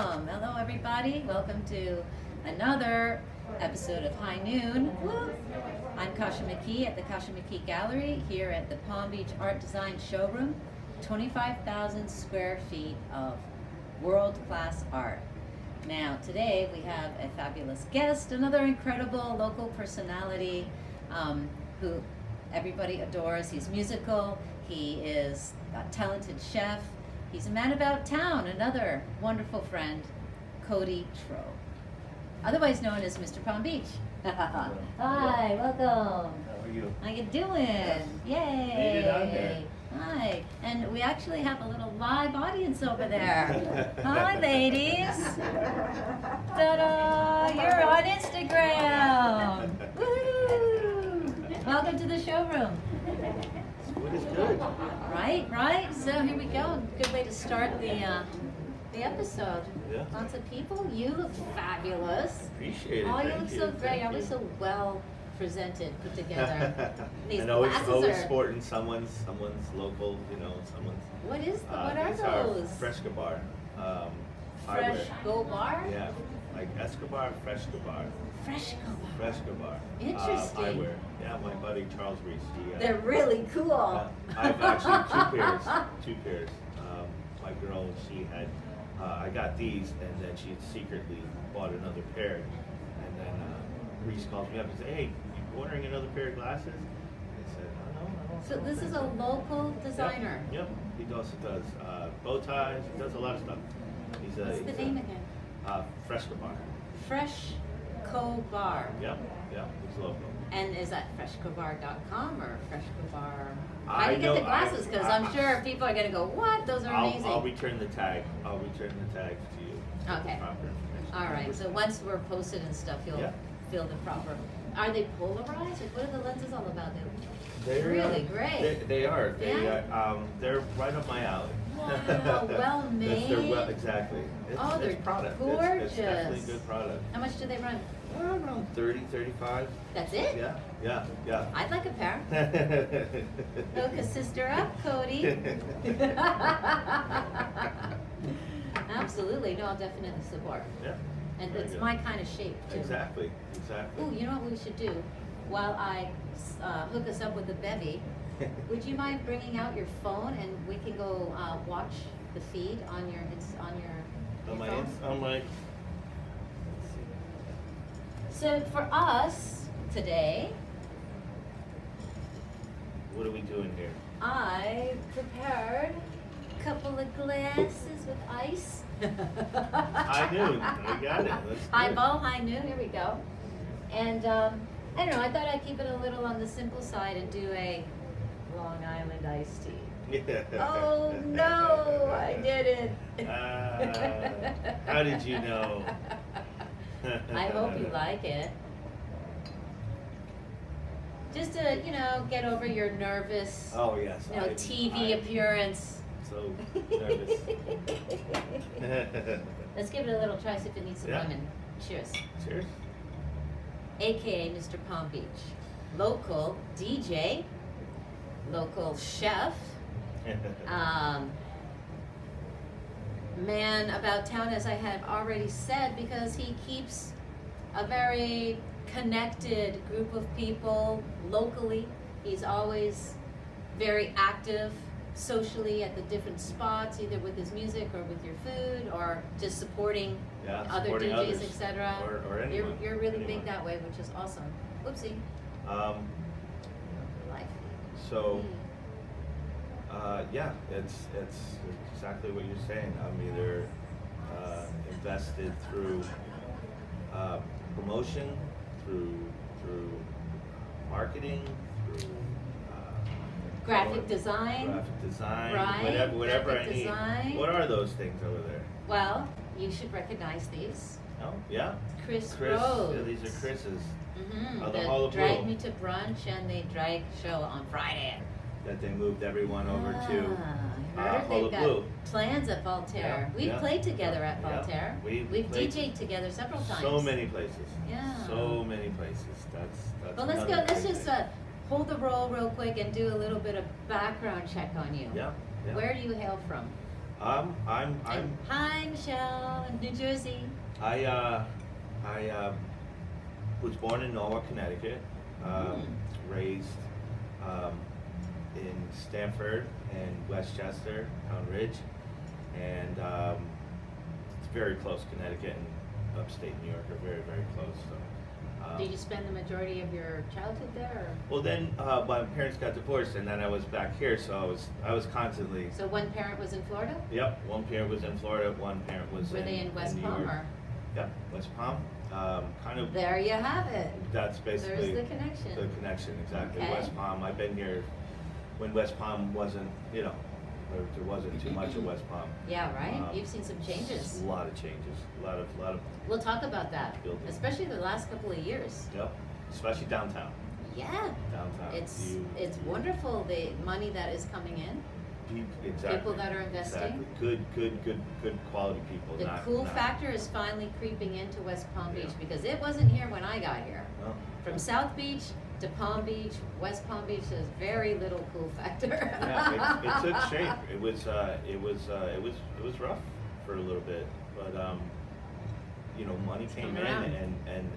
Hello, everybody. Welcome to another episode of High Noon. Woo. I'm KASHA McKee at the KASHA McKee Gallery here at the Palm Beach Art Design Showroom. 25,000 square feet of world-class art. Now, today we have a fabulous guest, another incredible local personality who everybody adores. He's musical. He is a talented chef. He's a man about town, another wonderful friend, CODE TRO, otherwise known as Mr. Palm Beach. Hi, welcome. How are you? How you doing? Yes. Yay. Made it out there. Hi. And we actually have a little live audience over there. Hi, ladies. Ta-da! You're on Instagram. Woo! Welcome to the showroom. Food is good. Right. So here we go. Good way to start the episode. Yeah. Lots of people. You look fabulous. Appreciate it. Oh, you Thank look so great. Thank Always so well presented, put together. These and always glasses are. sporting someone's local, someone's. What are these those? Are Fresca bar. Fresh hardware. Go Bar? Yeah, like Escobar, Fresca bar. Fresh Go Bar. Fresca bar. Interesting. Eyewear. Yeah, my buddy Charles Reese. They're really cool. I've actually two pairs. My girl, she had, I got these, and then she secretly bought another pair. And then Reese calls me up and said, "Hey, you ordering another pair of glasses?" I said, "No." So this is a local designer. Yep. He also does bow ties. He does a lot of stuff. What's the name again? Fresca Bar. Fresh Co Bar. Yep. It's local. And is that freshcobar.com or freshcobar? I How do you get know- the glasses? Because I'm sure people are going to go, what? Those are amazing. I'll return the tag. I'll return the tag to you. with the Okay. proper information. All right. So once we're posted and stuff, you'll Yeah. feel the proper. Are they polarized? Or what are the lenses all about? They're really great. They are. Yeah? They're right up my alley. Wow, well made. Exactly. Oh, they're it's product. gorgeous. It's definitely good product. How much do they run? Around 30, 35. That's it? Yeah. I'd like a pair. Hook a sister up, Cody. Absolutely. No, I'll definitely support. Yeah. And Very it's good. my kind of shape, too. Exactly. Ooh, you know what we should do? While I hook us up with the bevy, would you mind bringing out your phone and we can go watch the feed on your phone? On my. So for us today, What are we doing here? I prepared a couple of glasses with ice. High noon. We got it. Let's do Highball, high noon. Here we go. And I don't know. I thought I'd keep it a little on the simple side and do a Long Island iced tea. it. Oh no, I didn't. How did you know? I hope you like it. Just to, get over your nervous, Oh yes. TV appearance. So nervous. Let's give it a little try, see if it needs some Yeah. lemon. Cheers. Cheers. AKA Mr. Palm Beach. Local DJ, local chef, man about town, as I have already said, because he keeps a very connected group of people locally. He's always very active socially at the different spots, either with his music or with your food or just supporting other supporting DJs, others, etc. or anyone. You're really anyone. big that way, which is awesome. Whoopsie. Life. So, yeah, it's exactly what you're saying. I'm either invested through promotion, through marketing, through Graphic design. Right, whatever graphic I need. design. What are those things over there? Well, you should recognize these. Oh, yeah. Chris Yeah, Rhodes. these are Chris's Mm-hmm. the Hall of Drag Blue. Me to Brunch and the Drag Show on Friday. that they moved everyone over to. I heard Hall they've of got Blue. plans at Voltaire. Yeah, We've yeah, played together at yeah. Voltaire. We've DJ'd played together several times. So many places. Yeah. So many places. That's Well, let's go. another Let's great just thing. hold the roll real quick and do a little bit of background check on you. Yeah. Where do you hail from? I'm Hi, Michelle, in New Jersey. I was born in Norwalk, Connecticut. Raised in Stamford and Westchester, Pound Ridge, and it's very close. Connecticut and upstate New York are very, very close. So. Did you spend the majority of your childhood there? Or? Well, then my parents got divorced, and then I was back here, so I was constantly. So one parent was in Florida? Yep, one parent was in Florida, one parent was. Were they in West New Palm York. or? Yep, West Palm. Kind of. There you have it. That's basically. There's the connection. The connection, exactly. Okay. West Palm. I've been here when West Palm wasn't, there wasn't too much of West Palm. Yeah, right? You've seen some changes. A lot of changes. A lot of. We'll talk about that, building. especially the last couple of years. Yep. Especially downtown. Yeah. Downtown. It's wonderful, the money that is coming in. Exactly. People that are investing. Exactly. Good quality people. The cool factor is finally creeping into West Palm Beach because it wasn't here when I got here. No. From South Beach to Palm Beach, West Palm Beach, there's very little cool factor. Yeah, it took shape. It was rough for a little bit, but money came in and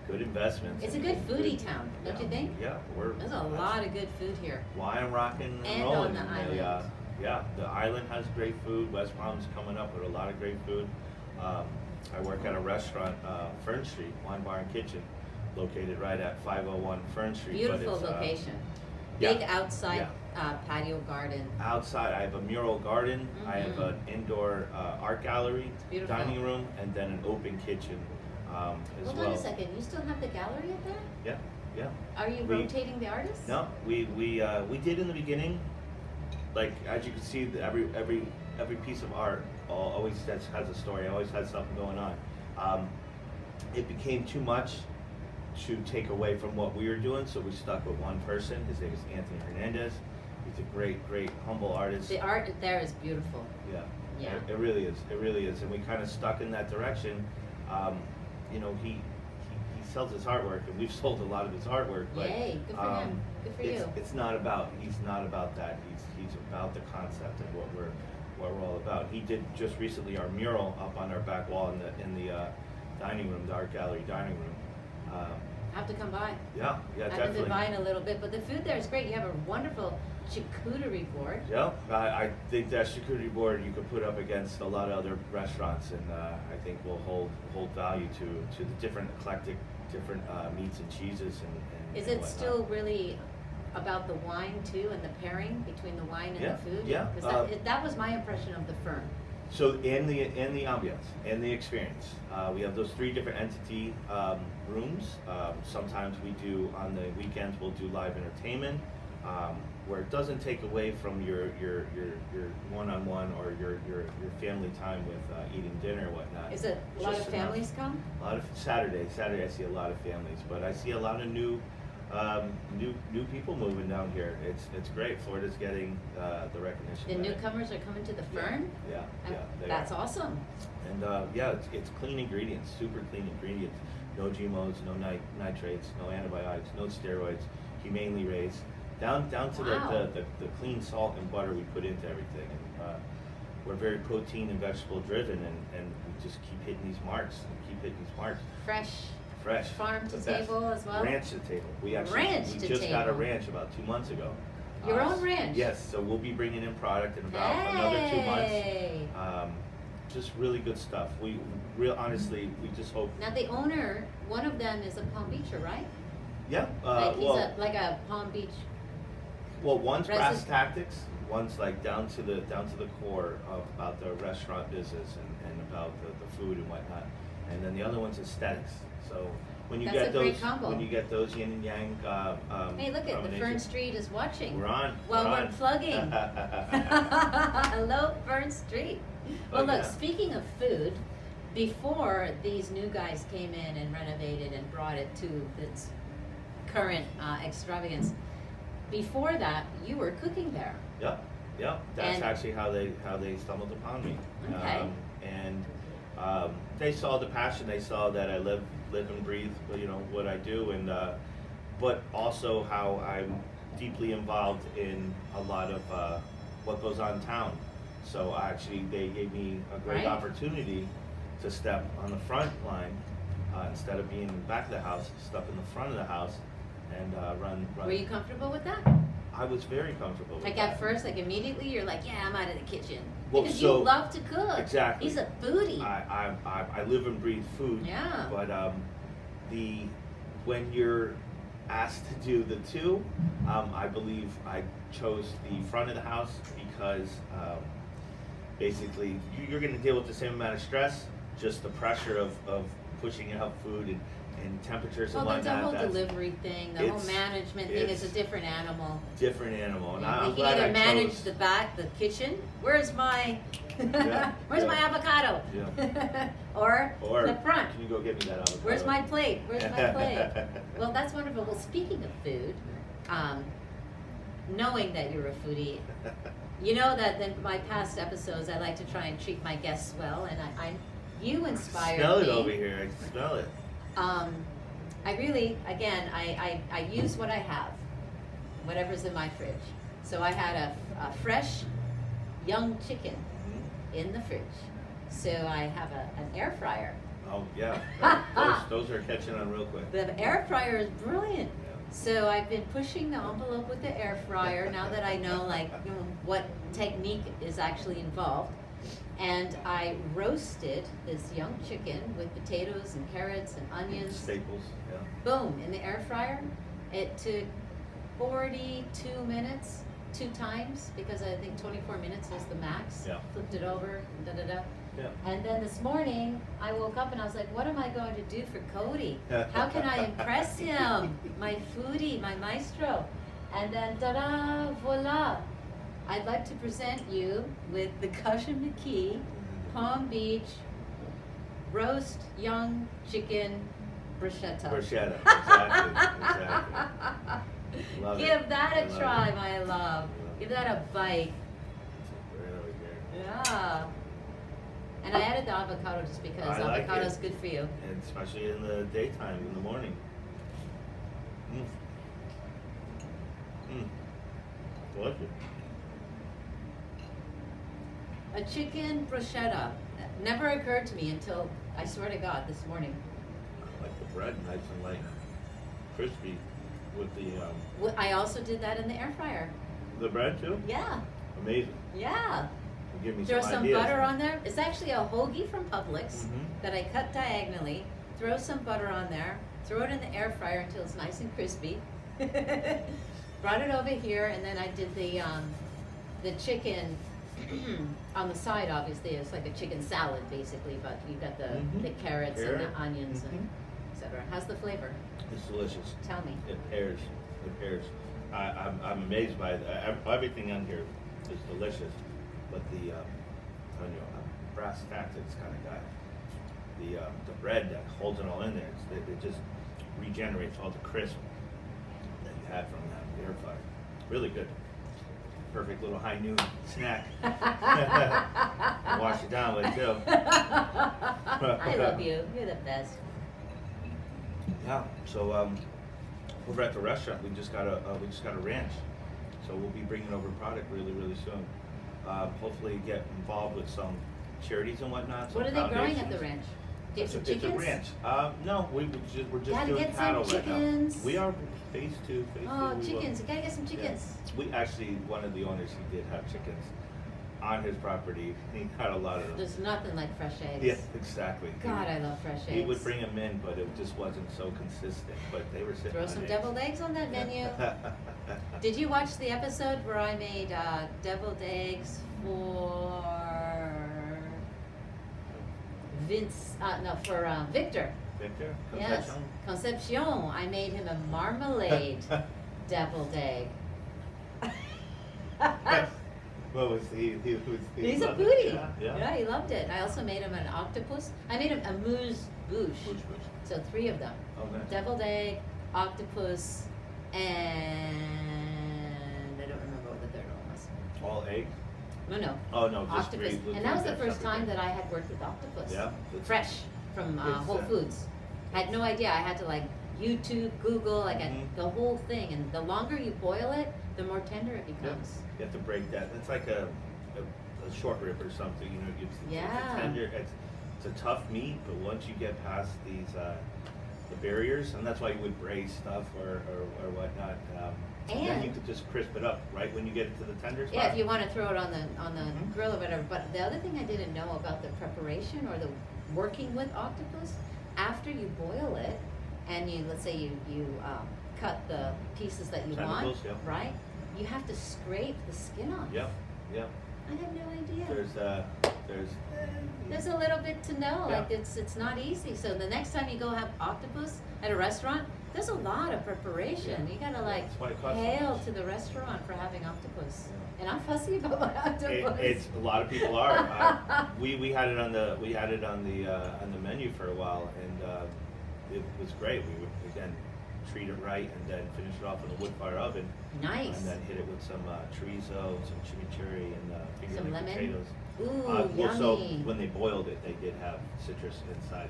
good investments. It's a good foodie town, don't you think? Yeah, there's a lot of good food here. Wine, rockin' and on rolling. the island. The island has great food. West Palm's coming up with a lot of great food. I work at a restaurant, Fern Street, Wine Bar and Kitchen, located right at 501 Fern Street. Beautiful location. Big outside patio garden. Outside, I have a mural garden. I have an indoor art gallery, dining room, and then an open kitchen as well. Hold on a second. You still have the gallery up there? Yeah. Are you rotating the artists? No, we did in the beginning. Like as you can see, every piece of art always has a story. Always has something going on. It became too much to take away from what we were doing, so we stuck with one person. His name is Anthony Hernandez. He's a great, humble artist. The art there is beautiful. Yeah. It really is, and we kind of stuck in that direction. He sells his artwork, and we've sold a lot of his artwork. But, yay, good for him. Good for you. He's not about that. He's about the concept and what we're all about. He did just recently our mural up on our back wall in the dining room, the art gallery dining room. Have to come by. Yeah, I haven't definitely. been by in a little bit, but the food there is great. You have a wonderful charcuterie board. Yeah, I think that charcuterie board you could put up against a lot of other restaurants, and I think will hold value to the different eclectic, different meats and cheeses and Is it whatnot. still really about the wine too, and the pairing between the wine and the food? Yeah. Because that was my impression of the Fern. So in the ambiance and the experience, we have those three different entity rooms. Sometimes we do on the weekends we'll do live entertainment, where it doesn't take away from your one-on-one or your family time with eating dinner and whatnot. Is it a lot of families come? A lot of Saturday I see a lot of families, but I see a lot of new people moving down here. It's great. Florida's getting the recognition. The newcomers are coming to the Fern? Yeah. That's awesome. And it's clean ingredients, super clean ingredients. No GMOs, no nitrates, no antibiotics, no steroids, humanely raised. Down to the clean salt and butter we put into everything. And we're very protein and vegetable driven, and we just keep hitting these marks. Fresh. Farm to table as well? Ranch to table. We just got a ranch about 2 months ago. Your own ranch? Yes, so we'll be bringing in product in about another 2 months. Just really good stuff. Honestly, we just hope. Now the owner, one of them is a Palm Beacher, right? Yeah. He's like a Palm Beach. Well, one's brass tactics. One's like down to the core about the restaurant business and about the food and whatnot. And then the other one's aesthetics. So when you get those yin and yang. Hey, look at the Fern Street is watching. We're on. We're plugging. Hello, Fern Street. Well, look, speaking of food, before these new guys came in and renovated and brought it to its current extravagance, before that, you were cooking there. Yep. That's actually how they stumbled upon me. Okay. They saw the passion. They saw that I live and breathe, what I do, and but also how I'm deeply involved in a lot of what goes on in town. So actually, they gave me a great Right. opportunity to step on the front line instead of being in the back of the house. Step in the front of the house and run. Were you comfortable with that? I was very comfortable with Like that. at first, like immediately, you're like, yeah, I'm out of the kitchen. Well, Because so- you love to cook. Exactly. He's a foodie. I live and breathe food. Yeah. But when you're asked to do the two, I believe I chose the front of the house because basically you're going to deal with the same amount of stress, just the pressure of pushing out food and temperatures Well, and the whatnot. whole That's delivery thing, the whole it's- management thing is a it's different animal. different animal, and Yeah, I'm he glad either I managed chose. the back, the kitchen. Where's my, where's yeah. my avocado? Yeah. or the front. Can you go get me that avocado? Where's my plate? Where's my plate? Well, that's wonderful. Well, speaking of food, knowing that you're a foodie, you know that in my past episodes, I like to try and treat my guests well, and you inspired Smell me. it over here. I can smell it. I really, again, I use what I have, whatever's in my fridge. So I had a fresh, young chicken Mhm. in the fridge. So I have an air fryer. Oh yeah, those are catching on real quick. The air fryer is brilliant. Yeah. So I've been pushing the envelope with the air fryer now that I know what technique is actually involved. And I roasted this young chicken with potatoes and carrots and onions. Staples, yeah. Boom, in the air fryer. It took 42 minutes, 2 times, because I think 24 minutes was the max. Yeah. Flipped it over, da-da-da. Yeah. And then this morning, I woke up and I was like, what am I going to do for Cody? How can I impress him? My foodie, my maestro. And then, ta-da, voila. I'd like to present you with the KASHA McKee Palm Beach roast young chicken bruschetta. Bruschetta, exactly. Love Give it. that I a love try, it. my love. Give that a bite. Right over here. Yeah. And I added the avocado just because I like avocado's it. good for you. And especially in the daytime, in the morning. Delicious. A chicken bruschetta never occurred to me until, I swear to God, this morning. I like the bread, nice and light, crispy, with I also did that in the air fryer. the bread too. Yeah, Amazing. yeah. Give me Throw some some ideas. butter on there. It's actually a hoagie from Publix Mhm. that I cut diagonally. Throw some butter on there. Throw it in the air fryer until it's nice and crispy. Brought it over here, and then I did the chicken on the side. Obviously, it's like a chicken salad basically, but you got the Mhm. carrots and Carrot. the onions and Mhm. etc. How's the flavor? It's delicious. Tell me. It pairs. It pairs. I'm amazed by it. Everything on here is delicious, but the I'm a brass tactics kind of guy. The bread that holds it all in there, it just regenerates all the crisp that you had from that air fryer. Really good. Perfect little high noon snack. Wash it down with too. I love you. You're the best. Yeah. So over at the restaurant, we just got a ranch, so we'll be bringing over product really soon. Hopefully get involved with some charities and whatnot. What are some they growing at the foundations. ranch? Do you have some It's a chickens? ranch. No, we're just Gotta doing get some cattle right chickens. now. We are phase two. Oh, we will- chickens. You gotta get some chickens. Yeah. We actually, one of the owners, he did have chickens on his property. He had a lot of them. There's nothing like fresh eggs. Yeah, exactly. God, I love fresh eggs. He would bring them in, but it just wasn't so consistent. But they were sitting Throw on some eggs. deviled eggs on that menu. Did you watch the episode where I made deviled eggs for Victor? Victor? Yes, Concepcion. I made him a marmalade deviled egg. What was he? He's a loved it. foodie. Yeah. He loved it. I also made him an octopus. I made him a moose bouche. Bush. So 3 of them. Oh, nice. Deviled egg, octopus, and I don't remember what the third one was. All egg? No. Oh, no, just Octopus. three. And that was the Three first time separate that I had worked with octopus. Yeah? It's- Fresh from it's, Whole Foods. I had no idea. I had to like YouTube, Google, like the whole thing. And the longer you boil it, the more tender it Yeah. becomes. You have to break that. It's like a a short rib or something. You know, it's Yeah. a tender. It's a tough meat, but once you get past these the barriers, and that's why you would braise stuff or whatnot. And then you could just crisp it up right when you get it to the tender spot. Yeah, if you want to throw it on the Mhm. grill or whatever. But the other thing I didn't know about the preparation or the working with octopus, after you boil it, and let's say you cut the pieces that you want, Tentacles, yeah. right? You have to scrape the skin off. Yep, yep. I had no idea. There's a little bit to know. Yeah. Like it's not easy. So the next time you go have octopus at a restaurant, there's a lot of preparation. Yeah. You gotta like That's why it costs so hail much. to the restaurant for having octopus. Yeah. And I'm fussy about my octopus. It's a lot of people are. We had it on the menu for a while, and it was great. We would again treat it right, and then finish it off in a wood fire oven. Nice. And then hit it with some chorizo, some chimichurri, and Some fingerling lemon? potatoes. Ooh, Also, yummy. when they boiled it, they did have citrus inside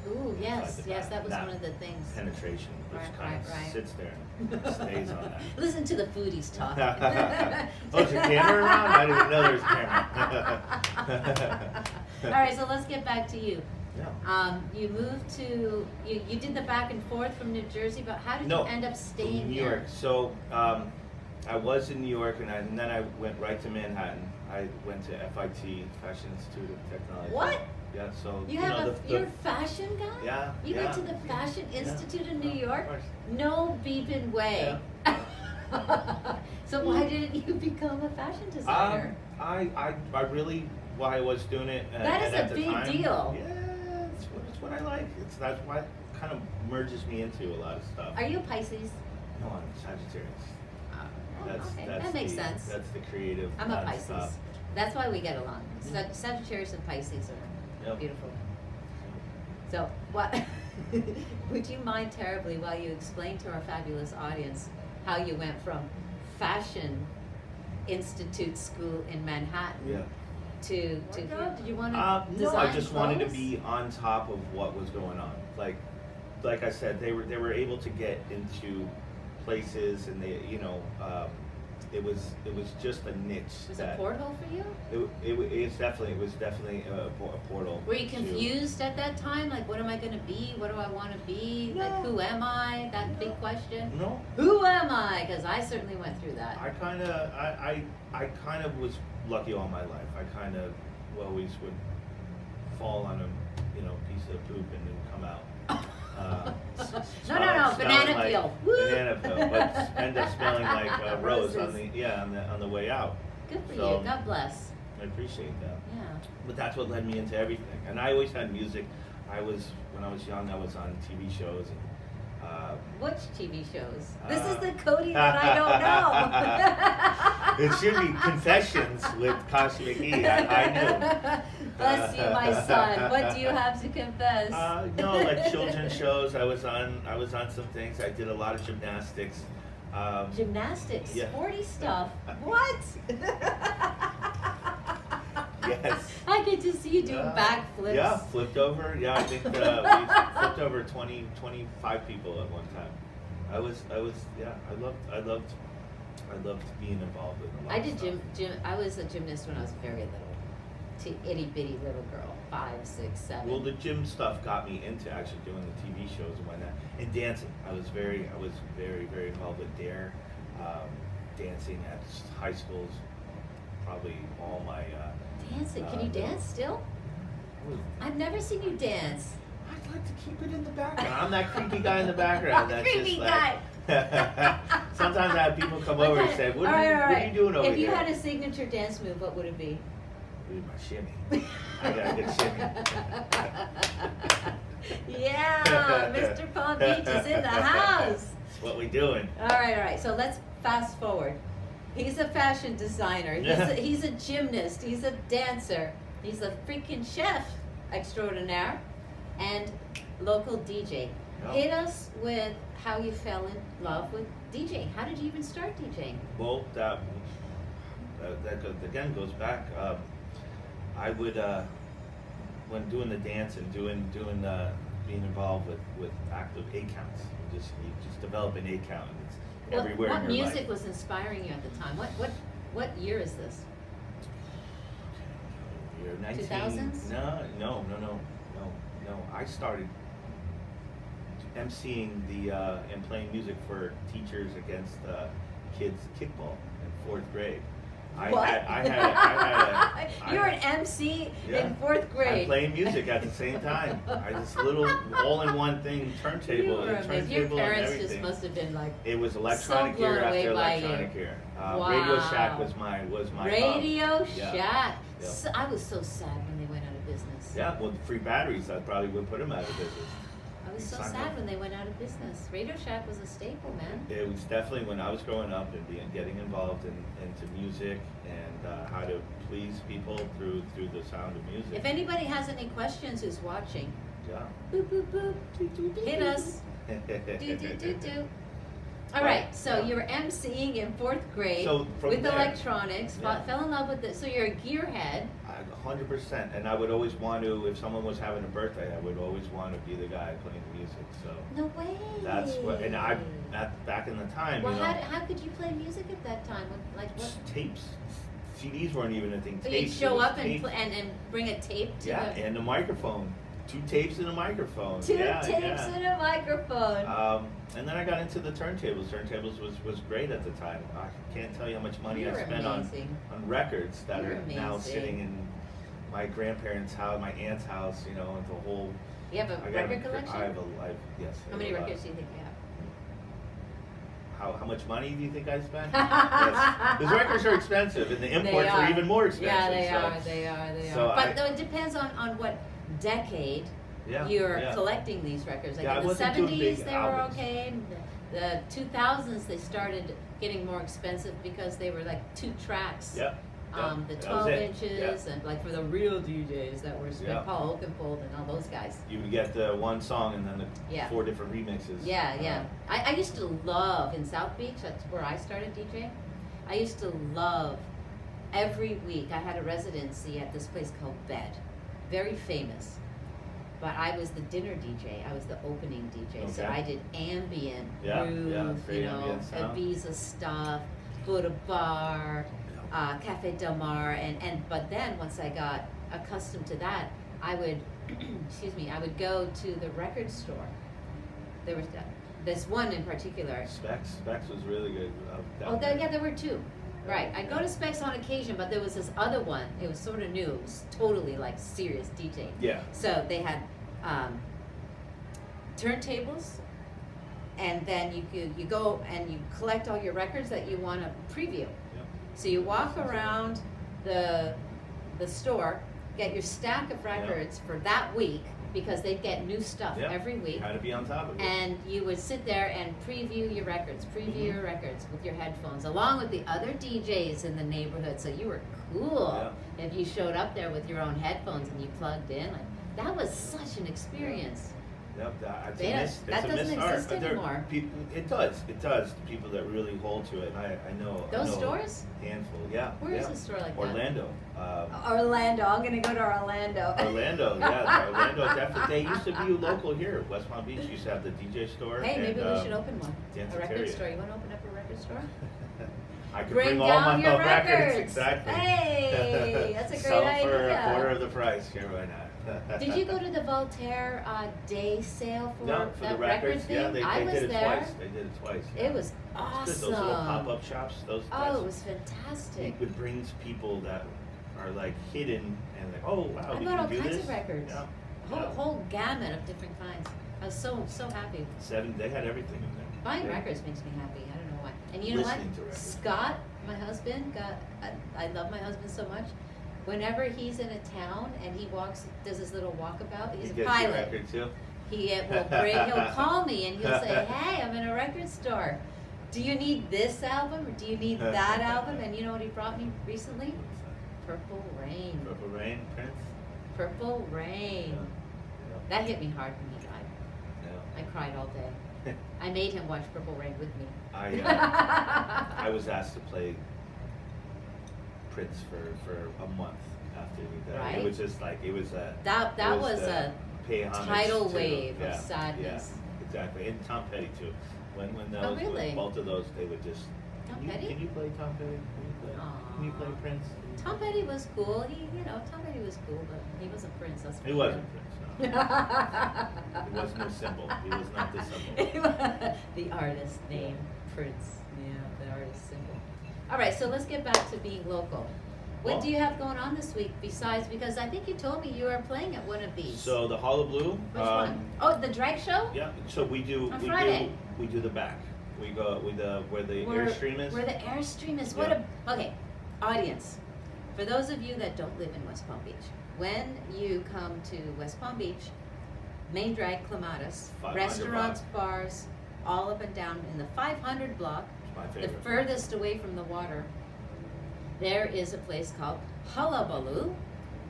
Ooh, inside yes, the yes, batter. that was one of the things. Penetration, which Right, kind of right. sits there and stays on that. Listen to the foodies talk. Oh, is your camera around? I didn't know there was a camera. All right, so let's get back to you. Yeah. You moved to, you did the back and forth from New Jersey, but how did No, you end up staying from New here? York. So I was in New York, and then I went right to Manhattan. I went to FIT, Fashion Institute of Technology. What? Yeah. So You know, have you're a fashion guy? Yeah. You yeah. went to the Fashion Yeah. Institute in New Of York? course. No beeping way. So why didn't you become a fashion designer? I really, why I was doing it. That is and at a the big time, deal. Yeah, it's what I like. That's why it kind of merges me into a lot of stuff. Are you a Pisces? No, I'm Sagittarius. Oh, That's okay, that's that makes the, sense. That's the creative. I'm a kind of Pisces. stuff. That's why we get along. Mhm. Sagittarius and Pisces are Yep. beautiful. So, what would you mind terribly while you explain to our fabulous audience how you went from Fashion Institute School in Manhattan Yeah. to here? Did you want to No, design I just wanted to clothes? be on top of what was going on. Like I said, they were able to get into places, and they, it was just a niche. Was it a that porthole for you? it was definitely a portal. Were you to- confused at that time? Like, what am I going to be? What do I want to be? Like, No. who am I? That big question. No, Who am I? Because I certainly went through that. I kind of was lucky all my life. I kind of always would fall on a piece of poop and then come out. No, Smelling banana like peel. Woo! Banana peel, but end up smelling like a rose on Roses. on the way out. Good for So- you. God bless. I appreciate that. Yeah. But that's what led me into everything. And I always had music. When I was young, I was on TV shows. And, Which TV shows? This is the Cody that I don't know. it should be Confessions with KASHA McKee. I knew. Bless you, my son. What do you have to confess? No, like children's shows. I was on some things. I did a lot of gymnastics. Gymnastics, yeah. sporty stuff. What? Yes. I get to see you doing backflips. Yeah, flipped over. Yeah, I think we flipped over 25 people at one time. I loved being involved with a lot I of did stuff. gym. I was a gymnast when I was very little. Itty bitty little girl, 5, 6, 7. Well, the gym stuff got me into actually doing the TV shows and whatnot, and dancing. I was very, very involved with Dare, dancing at high schools. Probably all my. Dancing? Can you dance still? I've never seen you dance. I'd like to keep it in the background. I'm that creepy guy in the background. That's Creepy just like, sometimes I have people come over and say, "What are you doing over If you here?" had a signature dance move, what would it be? Ooh, my shimmy. I got a good shimmy. Yeah, Mr. Palm Beach is in the house. That's what we doing. All right. So let's fast forward. He's a fashion designer. He's a gymnast. He's a dancer. He's a freaking chef extraordinaire and local DJ. Yeah. Hit us with how you fell in love with DJing. How did you even start DJing? Well, that again goes back. I would when doing the dance and doing being involved with active 8 counts. You just develop an 8 count. And it's everywhere What in your music life. was inspiring you at the time? What year is this? year? 19. 2000s? No. I started emceeing and playing music for teachers against kids kickball in 4th grade. What? You were an MC in 4th grade. I'm playing music at the same time. I this little all-in-one thing, turntable, Your parents just must have been like it was electronic so blown year away after by electronic you. year. Wow. Radio Shack was my Radio Yeah. Shack. Yeah. So, I was so sad when they went out of business. Yeah, well, free batteries, that probably would put them out of business. I was so sad when they went out of business. Radio Shack was a staple, man. It was definitely when I was growing up and getting involved into music and how to please people through the sound of music. If anybody has any questions who's watching, Yeah. boop, boop, boop, hit us. Do. All right, so you were emceeing in 4th grade So from with there, electronics, yeah. fell in love with it. So you're a gearhead. 100%, and I would always want to, if someone was having a birthday, I would always want to be the guy playing the music. So No way. that's what, and back in the time, Well, you know, how could you play music at that time? Like what? tapes, CDs weren't even a thing. So Tapes, you'd show it was up and, tapes. and bring a tape to Yeah, the... and a microphone. 2 tapes and a microphone. Two Yeah, tapes yeah. and a microphone. And then I got into the turntables. Turntables was great at the time. I can't tell you how much money I spent on records that You're are now amazing. sitting in my grandparents' house, my aunt's house, you know, the whole... You have a I got record collection? Yes. How many records do you think you have? How much money do you think I spent? Yes. Because records are expensive, and the imports are even more expensive. Yeah, they so. are. So But though it depends on what decade you're collecting these records. Like in the 70s, they were okay. The 2000s, they started getting more expensive because they were like 2 tracks. The 12 inches and like for the real DJs that were Paul Oakenfold and all those guys. You would get the one song and then the 4 different remixes. I used to love in South Beach. That's where I started DJing. I used to love every week. I had a residency at this place called Bed, very famous. But I was the dinner DJ. I was the opening DJ. So I did ambient, groove, you know, Ibiza stuff, Buddha Bar, Cafe Del Mar, but then once I got accustomed to that, I would, I would go to the record store. There was this one in particular. Specs was really good. There were 2. Right, I'd go to Specs on occasion, but there was this other one. It was sort of new. It was totally like serious DJing. Yeah. So they had turntables, and then you go and you collect all your records that you want to preview. So you walk around the store, get your stack of records for that week, because they'd get new stuff every week. How to be on top of it. And you would sit there and preview your records, your records with your headphones, along with the other DJs in the neighborhood. So you were cool if you showed up there with your own headphones and you plugged in. Like, that was such an experience. That doesn't exist anymore. It does. The people that really hold to it, and I know. Those stores? Handful, Where is a store like Orlando. that? Orlando. I'm gonna go to Orlando. Orlando, definitely. They used to be local here. West Palm Beach used to have the DJ store. Hey, maybe we should open one. A record store. You want to open up a record store? I could Bring all down my your records. records. Exactly. Hey, that's a great Sell idea. for a quarter of the price. Here, why not? Did you go to the Voltaire day sale for that the records? thing? Yeah, they was did it there. twice. They did it twice. Yeah. It was awesome. Those little pop-up shops. It was fantastic. It would bring people that are like hidden and like, oh wow, I you got all can do kinds this? of records. Whole gamut of different kinds. I was so happy. They had everything in there. Buying records makes me happy. I don't know why. And you know what? Scott, my husband, I love my husband so much. Whenever he's in a town and he does his little walkabout, he's a pilot. Record too? He'll call me and he'll say, hey, I'm in a record store. Do you need this album or do you need that album? And you know what he brought me recently? Purple Rain. Purple Rain, Prince? Purple Rain. Yeah. That hit me hard when he died. Yeah. I cried all day. I made him watch Purple Rain with me. I was asked to play Prince for a month after he died. Right. It was just like, it was a... That was a tidal wave of Yeah, sadness. exactly. And Tom Petty too. When really? both of those, they would just... Tom Petty? Can you play Tom Petty? Can you play? play? Aw. Can you play Prince? Tom Petty was cool. Tom Petty was cool, but he wasn't Prince. That's for He sure. wasn't Prince, no. He was no symbol. He was not the symbol. The artist name, Prince. Yeah, the artist symbol. All right, so let's get back to being local. What Well- do you have going on this week besides, because I think you told me you are playing at one of these. So the Hollow Blue. Which one? Oh, the drag show? Yeah. So we do. On we Friday. do. We do the back. We go with the where the Airstream is. Where the Airstream is. Yeah. Okay, audience. For those of you that don't live in West Palm Beach, when you come to West Palm Beach, main drag Clematis, 500 restaurants, block. bars, all up and down in the 500 block, It's my the favorite. furthest away from the water, there is a place called Hullabaloo.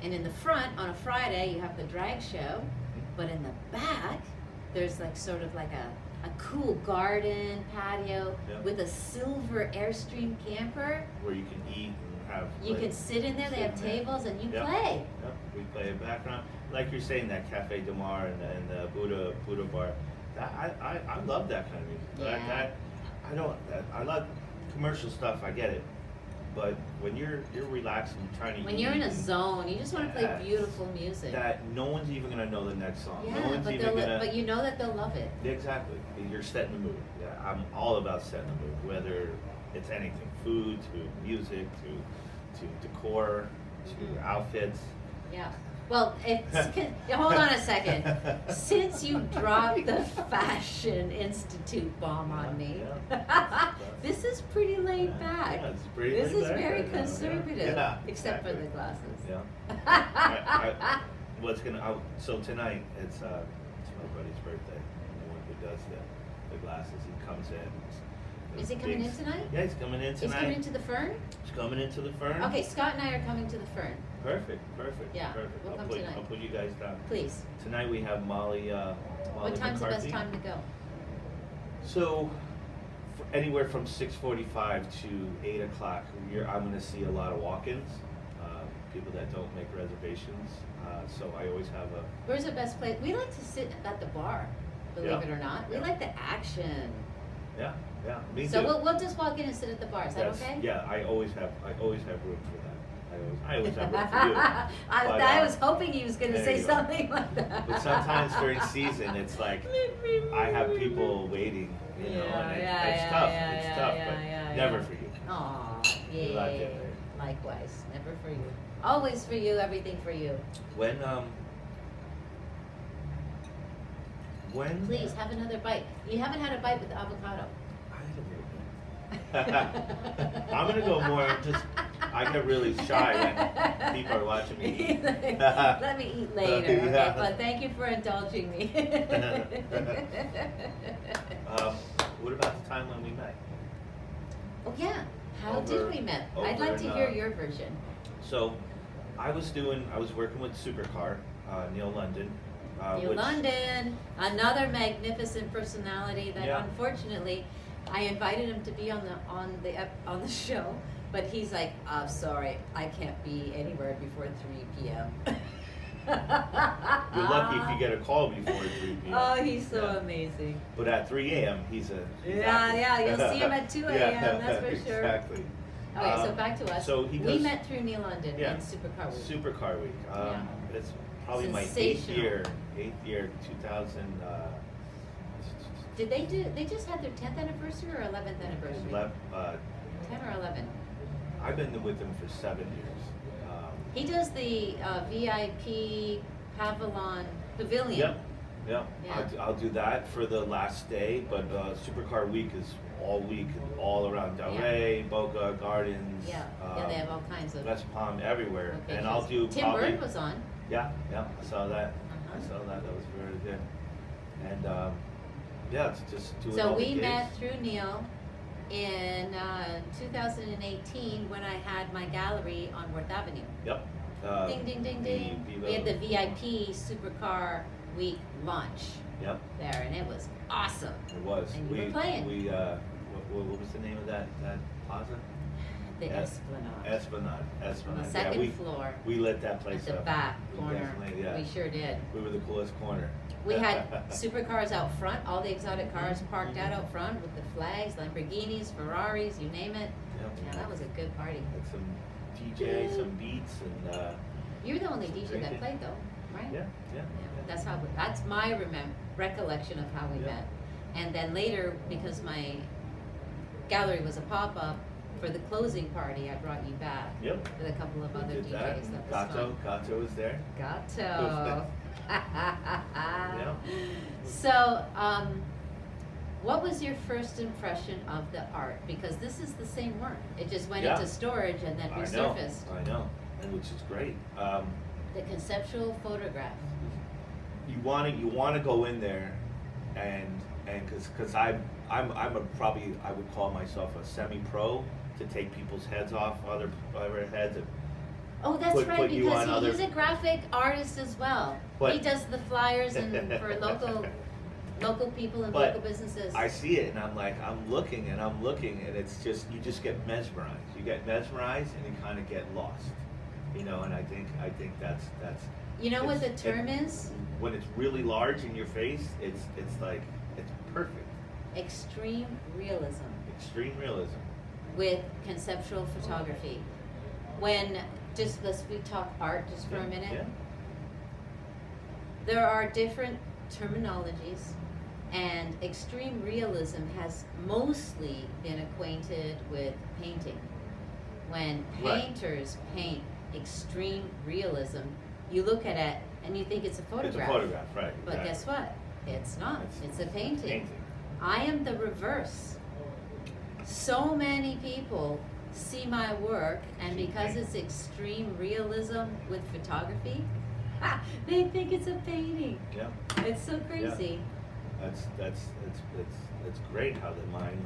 And in the front, on a Friday, you have the drag show. But in the back, there's like sort of like a cool garden patio Yeah. with a silver Airstream camper. Where you can eat and have. You like, can sit in there, they sit have in there. tables, and you Yep. play. Yep. We play a background, like you're saying, that Cafe Del Mar and the Buddha bar. I love that kind of music. Yeah. I love commercial stuff. I get it, but when you're relaxing, trying to When eat you're in a and zone, you just want to play Yes. beautiful music. that no one's even gonna know the next song. Yeah, No one's but, even gonna. but you know that they'll love it. Exactly. You're setting the mood. Yeah, I'm all about setting the mood, whether it's anything, food to music to decor to Mhm. outfits. Yeah. Well, hold on a second. Since you dropped the Fashion Institute bomb on me, Yeah. this is pretty laid back. Yeah, it's pretty This laid is back very right now, yeah. conservative, Yeah, except for exactly. the glasses. Yeah. So tonight it's my buddy's birthday. The one who does the glasses. He comes in. Is he coming in tonight? Yeah, he's coming in He's tonight. coming into the Fern? He's coming into the Fern. Okay, Scott and I are coming to the Fern. Perfect. Yeah, Perfect. we'll I'll come put tonight. I'll put you guys down. Please. Tonight we have Molly. What time's the best McCarthy. time to go? So, anywhere from 6:45 to 8 o'clock, I'm going to see a lot of walk-ins, people that don't make reservations. So I always have a. Where's the best place? We like to sit at the bar, believe Yeah. it or not. We Yeah. like the action. Yeah. Me So too. we'll just walk in and sit at the bar. Is that okay? Yeah, I always have room for that. I always have room for you. I was hoping he was going to there say you go. something like that. But sometimes during season, it's like I have people waiting, and it's tough. It's tough, but never for you. Aw, We like yay. it, right? Likewise, never for you. Always for you, everything for you. When Please have another bite. You haven't had a bite with avocado. I'm gonna go more. I get really shy when people are watching me. Let me eat later, okay? Yeah. But thank you for indulging me. What about the time when we met? Oh yeah, how Over- did we met? I'd over like to in, hear your version. So, I was working with Supercar, Neil London. Neil London, another magnificent personality that Yeah. unfortunately I invited him to be on the show, but he's like, I'm sorry, I can't be anywhere before 3 p.m. You're lucky if you get a call before 3 p.m. Oh, he's so Yeah. amazing. But at 3 a.m., he's Yeah, you'll see him at 2 a.m., Yeah, that's for sure. Exactly. Okay, so back to us. So he we does- met through Neil London Yeah. and Supercar Week. Supercar Week. Yeah. It's probably my eighth Sensational. year, 2000. Did they just had their 10th anniversary or 11th anniversary? 10 or 11? I've been with them for 7 years. He does the VIP Pavilion. Yep. Yeah. I'll do that for the last day, but Supercar Week is all week, all around Delray, Boca Gardens. Yeah, they have all kinds of West Palm, everywhere. locations. And I'll do Tim probably. Burton was on. Yeah, I saw that. Uh-huh. I saw that. That was very good. And it's just doing So all the we gigs. met through Neil in 2018 when I had my gallery on Worth Avenue. Yep. Ding, ding, ding, ding. Viva. We had the VIP Supercar Week launch Yep, there, and it was awesome. it was. And you were playing. What was the name of that plaza? The Yes. Esplanade. Esplanade. On the Yeah, second floor. we lit that place At the up. back We corner. definitely, yeah. We sure did. We were the coolest corner. We had supercars out front, all the exotic cars parked out front with the flags, Lamborghinis, Ferraris, you name it. Yep. Yeah, that was a good party. Had some DJ, some beats, and You're the only DJ that drinking. played though, right? yeah. That's my recollection of how we Yeah. met. And then later, because my gallery was a pop-up, for the closing party, I brought you back Yep. with a couple of other Did DJs. That was Gato was there. fun. Gato. Yeah. So, what was your first impression of the art? Because this is the same work. It just went Yeah. into storage and then resurfaced. I know, and which is great. The conceptual photograph. You want to go in there, and because I'm probably I would call myself a semi-pro to take people's heads off other heads. And Oh, that's put right, you on because other- he's a graphic artist as well. But- He does the flyers and for local people and But local businesses. I see it, and I'm like, I'm looking, and it's just, you just get mesmerized. You get mesmerized, and you kind of get lost, you know. And I think that's. You know what the it's- term is? When it's really large in your face, it's like it's perfect. Extreme realism Extreme realism. with conceptual photography. When we talk art just for a minute. Yeah. There are different terminologies, and extreme realism has mostly been acquainted with painting. When Right. painters paint extreme realism, you look at it and you think it's a photograph. It's a photograph, right? But exactly. guess what? It's not. It's a painting. Painting. I am the reverse. So many people see my work, and because it's extreme realism with photography, they think it's a painting. Yeah. It's so crazy. It's great how the mind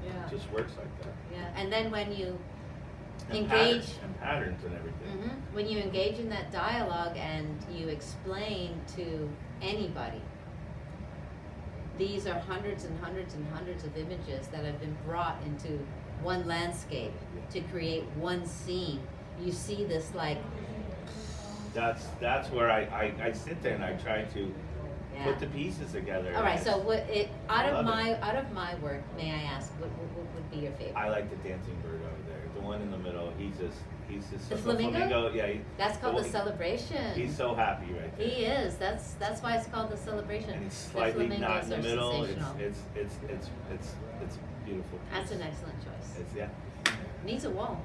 Yeah. just works like that. Yeah. And then when you And engage, patterns and everything. when you engage in that dialogue and you explain to anybody, these are hundreds and hundreds and hundreds of images that have been brought into one landscape to create one scene. You see this like, That's where I sit there and I try to yeah. put the pieces together. All right. and So out of love my work, may I ask, what would be your favorite? I like the dancing bird over there. The one in the middle. He's just The flamingo? Yeah. That's called well, the celebration. He's so happy right there. He is. That's why it's called the celebration. And it's The slightly flamingos not in the are middle. sensational. It's beautiful. That's an excellent choice. It's yeah. Needs a wall.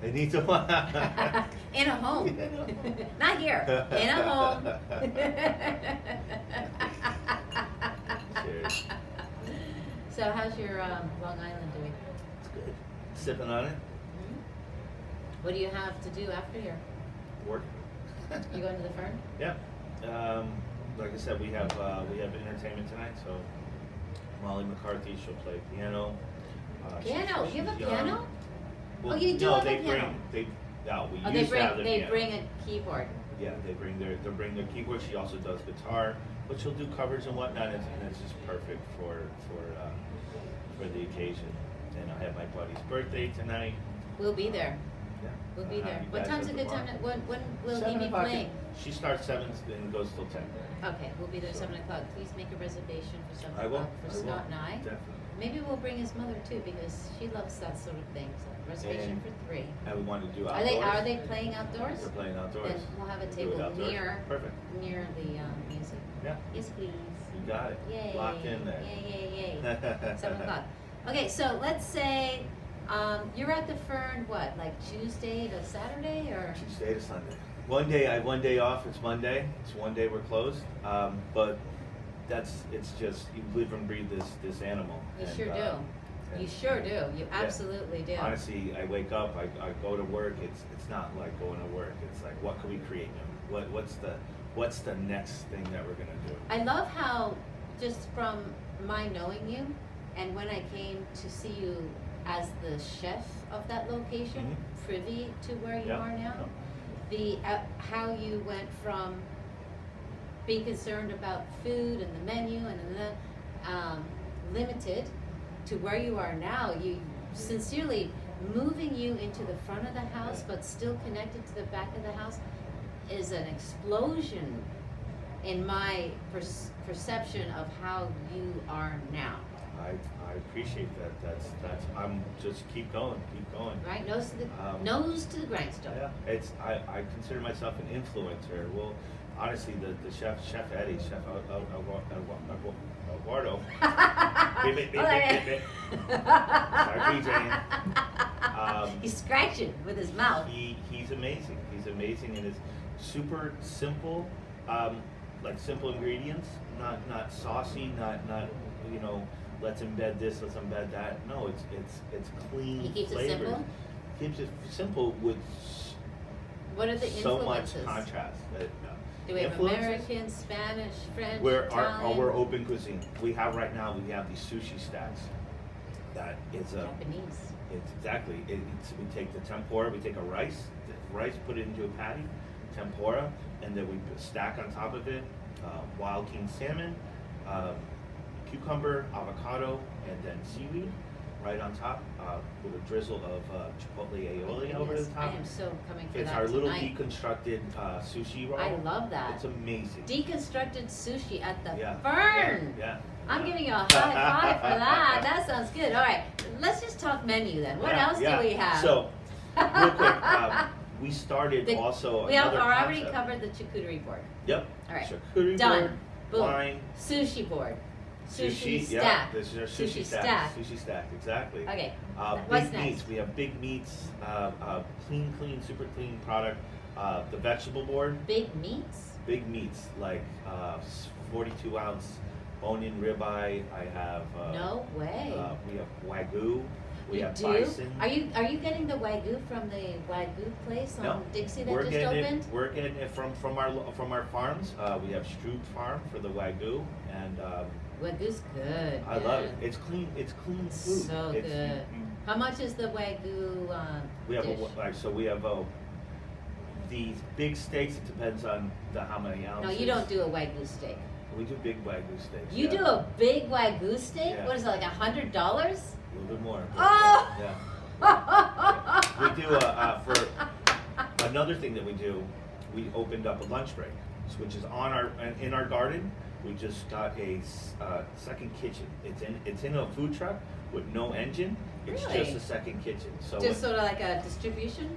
It needs a In a home. Not here. In a home. Cheers. So how's your Long Island doing? It's good. Sipping on it. What do you have to do after here? Work. You going to the Fern? Yeah. Like I said, we have entertainment tonight. So Molly McCarthy, she'll play piano. Piano? You have a she's piano? Well, Oh, you do no, have a they piano. we Oh, used to have the they piano. bring a keyboard. Yeah, they bring their keyboard. She also does guitar, but she'll do covers and whatnot, and it's just perfect for the occasion. And I have my buddy's birthday tonight. We'll be there. Yeah, We'll be I'll have there. you What guys time's at a the good bar. time? When will he 7 be o'clock. playing? She starts 7 and goes till 10. Okay, we'll be there 7 o'clock. Please make a reservation for 7 I will. o'clock for I will. Scott and I. Definitely. Maybe we'll bring his mother too, because she loves that sort of thing. So reservation And- for 3. And we want to do Are outdoors. they playing outdoors? They're playing outdoors. Then we'll have a Do it table outdoors. Perfect. near the music. Yeah. Yes, please. You got it. Yay. Locked in there. Yay. 7 o'clock. Okay, so let's say you're at the Fern, what, like Tuesday to Saturday, or? Tuesday to Sunday. I have 1 day off. It's Monday. It's 1 day we're closed. But it's just you live and breathe this animal. You And, sure do. and- You sure do. You absolutely do. Honestly, I wake up, I go to work. It's not like going to work. It's like, what can we create now? What's the next thing that we're gonna do? I love how, just from my knowing you, and when I came to see you as the chef of that location, privy to where you Yeah, are now, yeah. the how you went from being concerned about food and the menu and then limited to where you are now. You sincerely moving you into the front of the house, but still connected to the back of the house, is an explosion in my perception of how you are now. I appreciate that. That's. I'm just keep going. Right, nose to the grindstone. Yeah, I consider myself an influencer. Well, honestly, the chef Eddie, Chef Eduardo. Sorry, PJ. He's scratching with his mouth. He's amazing. He's amazing, and it's super simple, like simple ingredients, not saucy, not you know. Let's embed this, let's embed that. No, it's clean. He keeps flavors. it simple. Keeps it simple with what are the so much influences? contrast. Do we have American, Spanish, French, Italian? We're open cuisine. We have right now. We have these sushi stacks. That is a Japanese. It's exactly. We take the tempura. We take the rice, put it into a patty, tempura, and then we put stack on top of it wild king salmon. Cucumber, avocado, and then seaweed right on top with a drizzle of chipotle aioli over the top. I am so coming for it's that our little tonight. deconstructed sushi roll. I love that. It's amazing. Deconstructed sushi at the Yeah. Fern. Yeah. I'm giving you a high five for that. That sounds good. All right, let's just talk menu then. What else do we have? So, real quick, we started also we have another already concept. covered the charcuterie board. Yep. All right. Charcuterie Done. board, Boom. wine. Sushi board. Sushi yeah, stack. this is our Sushi sushi stack. stack. Sushi stack, exactly. Okay. Big What's next? meats. We have big meats, clean, super clean product. The vegetable board. Big meats. Big meats like 42-ounce bone-in ribeye. I have. No way. We have wagyu. We have do? bison. Are you getting the wagyu from the wagyu place on No, Dixie that we're just getting opened? We're getting it from our farms. We have Stroop Farm for the wagyu, and Wagyu's good. I love it. It's clean. It's clean food. So It's- good. How much is the wagyu We have dish? so we have these big steaks. It depends on how many ounces. No, you don't do a wagyu steak. We do big wagyu steaks. You do a big wagyu steak? Yeah. What is it, like $100? A little bit more. but Oh! Yeah. We do for another thing that we do. We opened up a lunch break, which is in our garden. We just got a second kitchen. It's in a food truck with no engine. It's Really? just a second kitchen. So Just sort of like a distribution?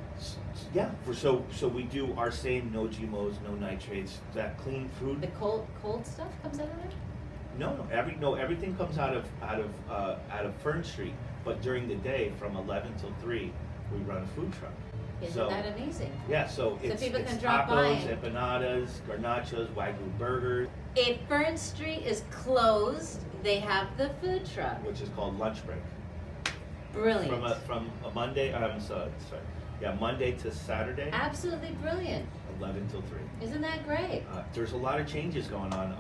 yeah. So we do our same no GMOs, no nitrates, that clean food. The cold stuff comes out of there? No, everything comes out of Fern Street. But during the day, from 11 till 3, we run a food truck. Isn't that amazing? Yeah, so it's people can it's drop by tacos, and- empanadas, garnachos, wagyu burgers, If Fern Street is closed, they have the food truck. which is called lunch break. Brilliant. From a Monday, Monday to Saturday, Absolutely brilliant. 11 till 3. Isn't that great? There's a lot of changes going on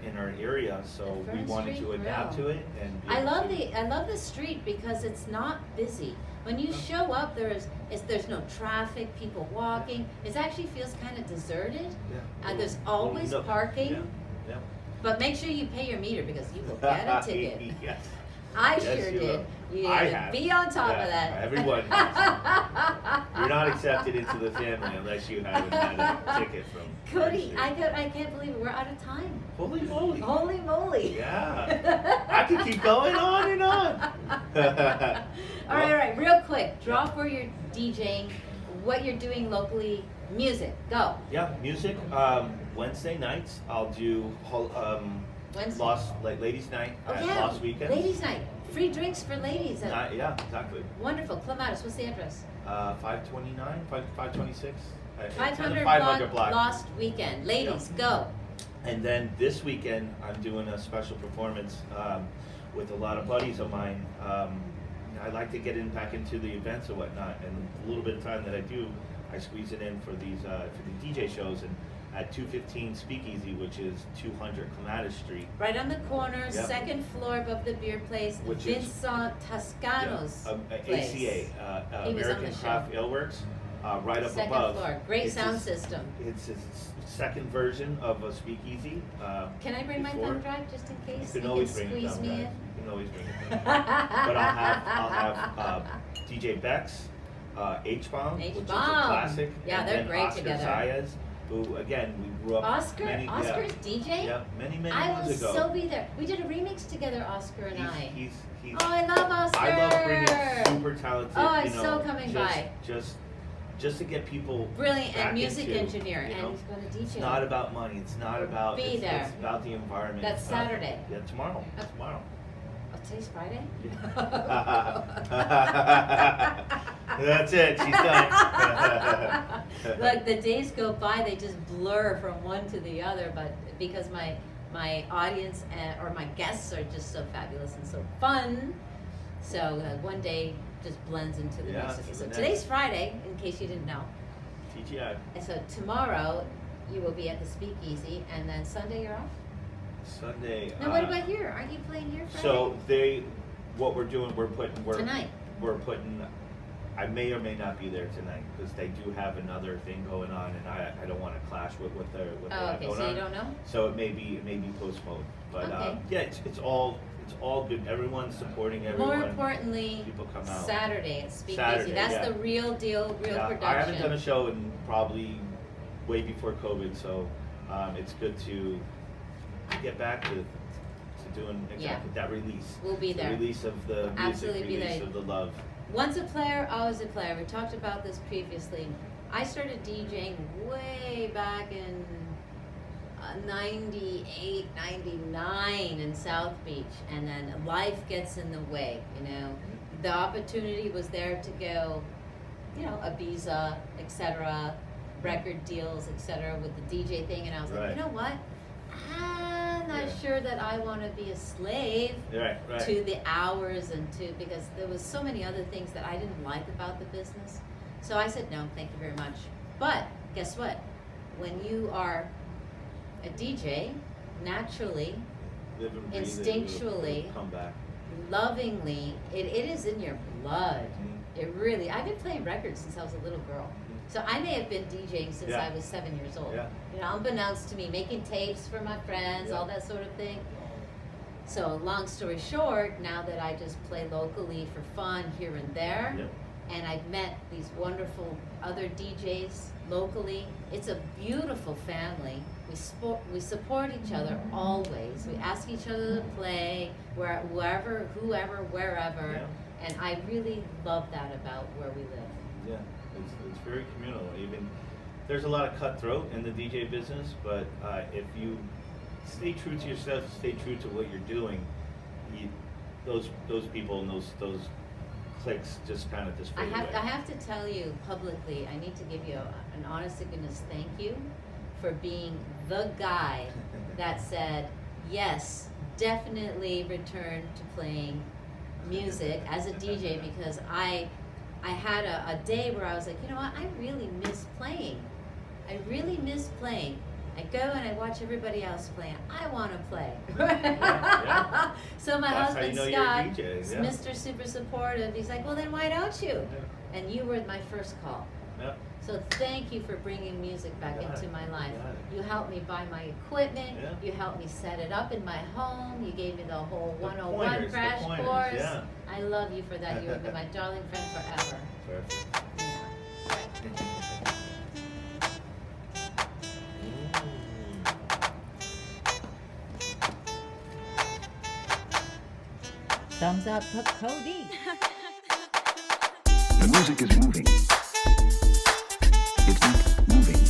in our area, so The we Fern wanted Street to adapt Grill. to it. And be I able love to- the street because it's not busy. When you show up, there's no traffic, people walking. It actually feels kind of deserted. Yeah. There's always No, parking, Yeah. But make sure you pay your meter because you will get a ticket. Yes. I Yes, sure you did. will. You I had to have. be on top Yeah, of that. everyone has. You're not accepted into the family unless you haven't had a ticket from. Cody, Fern Street. I can't believe it. We're out of time. Holy moly! Holy moly! Yeah, I could keep going on and on. All right. Real quick, drop where you're DJing, what you're doing locally, music. Go. Yeah, music. Wednesday nights I'll do Wednesday. Ladies' Night Oh, at yeah. Lost Weekends. Ladies' night. Free drinks for ladies. Yeah, exactly. Wonderful. Clematis, what's the address? 529, 526. 500 block. Lost Weekend. Ladies, go. And then this weekend, I'm doing a special performance with a lot of buddies of mine. I like to get back into the events and whatnot, and a little bit of time that I do, I squeeze it in for the DJ shows. And at 215 Speakeasy, which is 200 Clematis Street. Right on the corner, Yep. second floor above the beer place, Which is- Vincent Toscano's place. ACA, He was on American the show. Craft Ale Works, right up Second above. floor. Great It's sound his- system. It's his second version of a Speakeasy. Can I bring my before. thumb drive just in case? You can You always can bring a squeeze thumb me drive. in. You can always bring a thumb drive. But I'll have DJ Bex, H-Bomb, which is a H-Bomb. classic. Yeah, and they're then great Oscar together. Zayas, who again we grew up. Oscar's DJ? Yeah, many I will moons ago. so be there. We did a remix together, Oscar and I. He's Oh, I love Oscar. I love bringing super talented. Oh, I'm so coming by. Just to get people Brilliant back and music into, engineer, you and know, he's going to DJ. It's not about money. It's not about. Be there. It's about the environment. That's Saturday. Yeah, tomorrow. Tomorrow. Oh, today's Friday? That's it. She's done. Look, the days go by, they just blur from one to the other, but because my audience or my guests are just so fabulous and so fun, so one day just blends into the next. So today's Friday, in case you didn't know. TGI. And so tomorrow you will be at the Speakeasy, and then Sunday you're off? Sunday. No, what about here? Aren't you playing here Friday? So what we're doing, Tonight. We're putting. I may or may not be there tonight because they do have another thing going on, and I don't want to clash with what they have okay, going so on. you don't know? So it may be postponed, but Okay. yeah, it's all good. Everyone's supporting everyone. More importantly, people come out. Saturday at Speakeasy. Saturday, That's yeah. the real deal, real production. I haven't done a show in probably way before COVID, so it's good to get back to doing exactly that release. We'll be there. The release of the music, Absolutely be release there. of the love. Once a player, always a player. We talked about this previously. I started DJing way back in 98, 99 in South Beach, and then life gets in the way, you know. The opportunity was there to go, you know, Ibiza, etc., record deals, etc., with the DJ thing, and I was like, you know what? I'm not sure that I want to be a slave to the hours and because there was so many other things that I didn't like about the business. So I said, no, thank you very much. But guess what? When you are a DJ, naturally, instinctually, come back. lovingly, it is in your blood. It really, I've been playing records since I was a little girl. So I may have been DJing since I was 7 years old. You know, unbeknownst to me, making tapes for my friends, all that sort of thing. So long story short, now that I just play locally for fun here and there, and I've met these wonderful other DJs locally, it's a beautiful family. We support each other always. We ask each other to play wherever, and I really love that about where we live. Yeah, it's very communal. Even there's a lot of cutthroat in the DJ business, but if you stay true to yourself, stay true to what you're doing, those people and those cliques just kind of fade away. I have to tell you publicly, I need to give you an honest to goodness thank you for being the guy that said, yes, definitely return to playing music as a DJ, because I had a day where I was like, you know what, I really miss playing. I really miss playing. I go and I watch everybody else playing. I want to play. So my husband Scott is Mr. Super Supportive. He's like, well then why don't you? And you were my first call. So thank you for bringing music back into my life. You helped me buy my equipment. You helped me set it up in my home. You gave me the whole 101 crash course. I love you for that. You will be my darling friend forever. Perfect. Thumbs up for Cody. The music is moving. It's deep moving.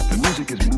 The music is moving.